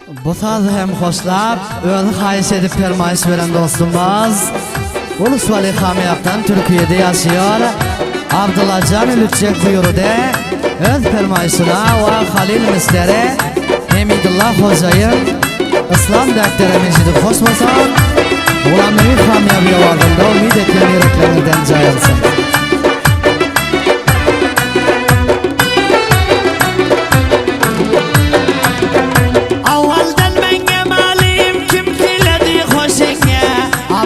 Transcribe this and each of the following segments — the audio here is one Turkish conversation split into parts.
Bu sazı hem hoşlap, özü hayiş edip permayış veren dostumuz Ulus Vali Khamiab'dan Türkiye'de yaşıyor. Abdullah Can Lütçek buyurdu. Öz permayışına ve Halil Misteri Emidullah Hoca'yın İslam Dökteri Mecidi Koşmasan Ulamevi Khamiab yavardında umid etken yüreklerinden cayılsın.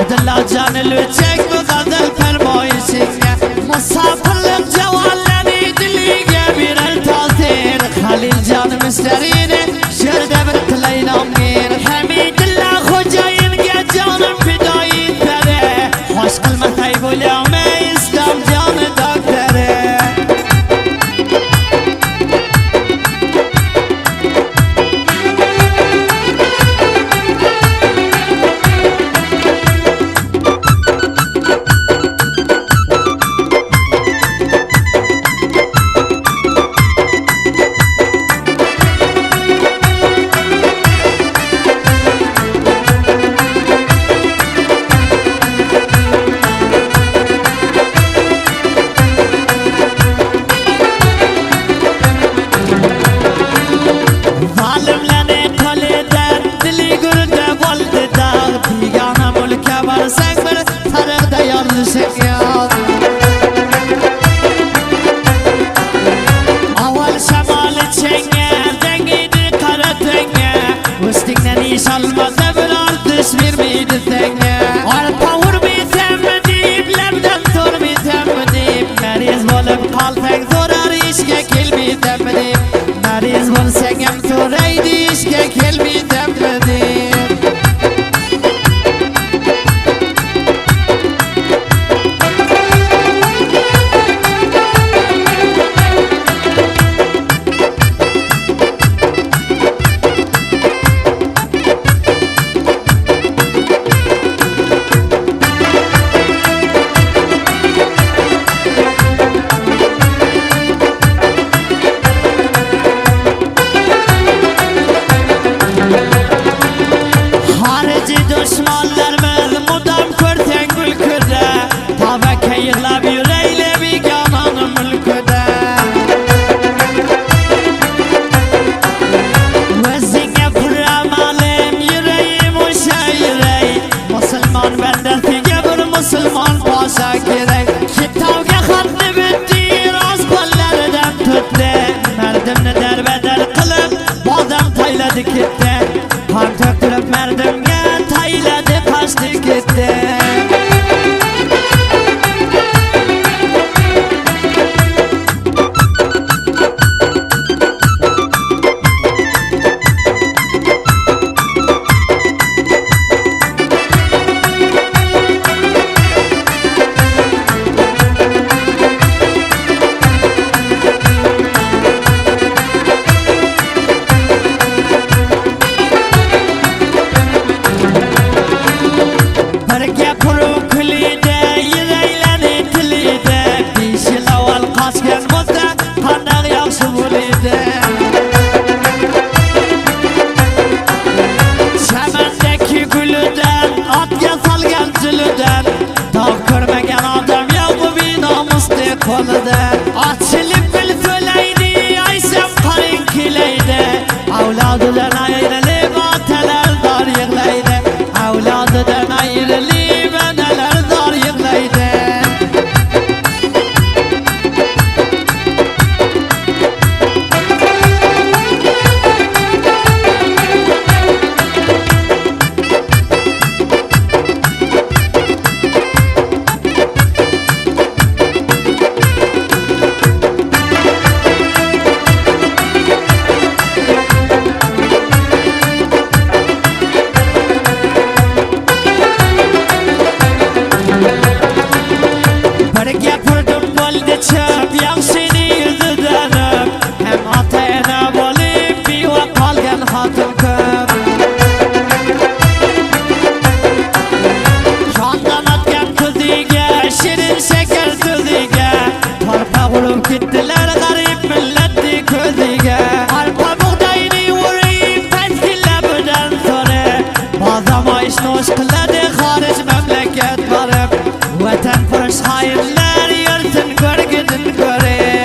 Abdullah Can Lütçek bu kadar permayışına Musafirlik cevalleri diliye birer tasir Halil Can Müsterini şerde bir tileynam gir Hamidullah Hoca'yın canım fidayı tere Hoş kılmatay bulame İslam canı doktere Mariz bol sengem toraydi işge kelmidem bedim Açılıp bil föleydi Aysem karın kileydi Avladıdan ayrılıp ateler dar yıklaydı Avladıdan ayrılıp ateler dar yıklaydı kıladi xaric memleket barib Vatan fırış hayırlar yurtin görgidin görib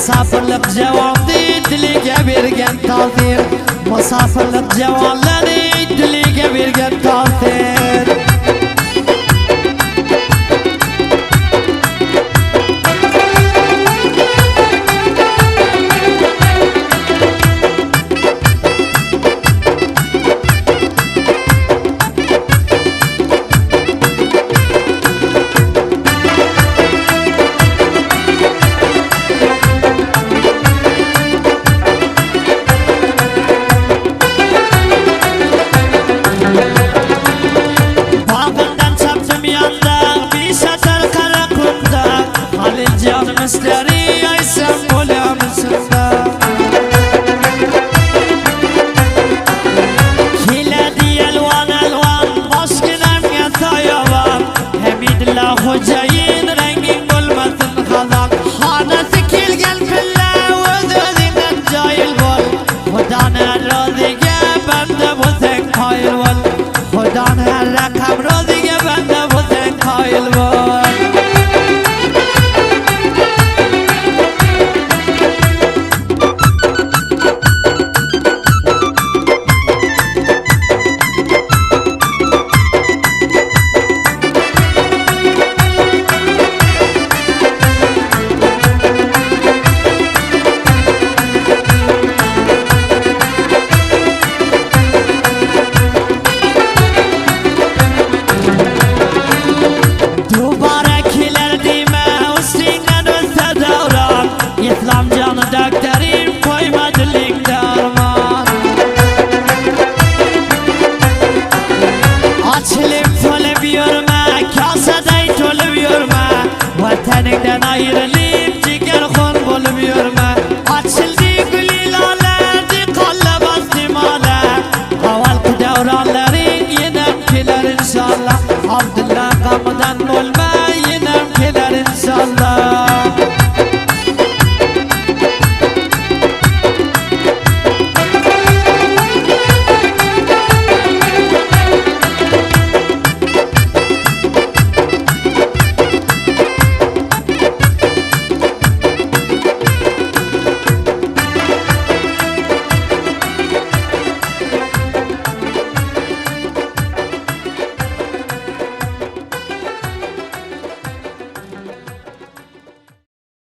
Musafirlik cevabdi diliga bergan taqdir Musafirlik javonlari diliga bergan taqdir Vataningdan ayrılıp ciger xon bo'lib yurma Ochildi guli lolardi qollabas dimona Avvalgi davronlaring yana kelar inshaalloh Abdulla qamidan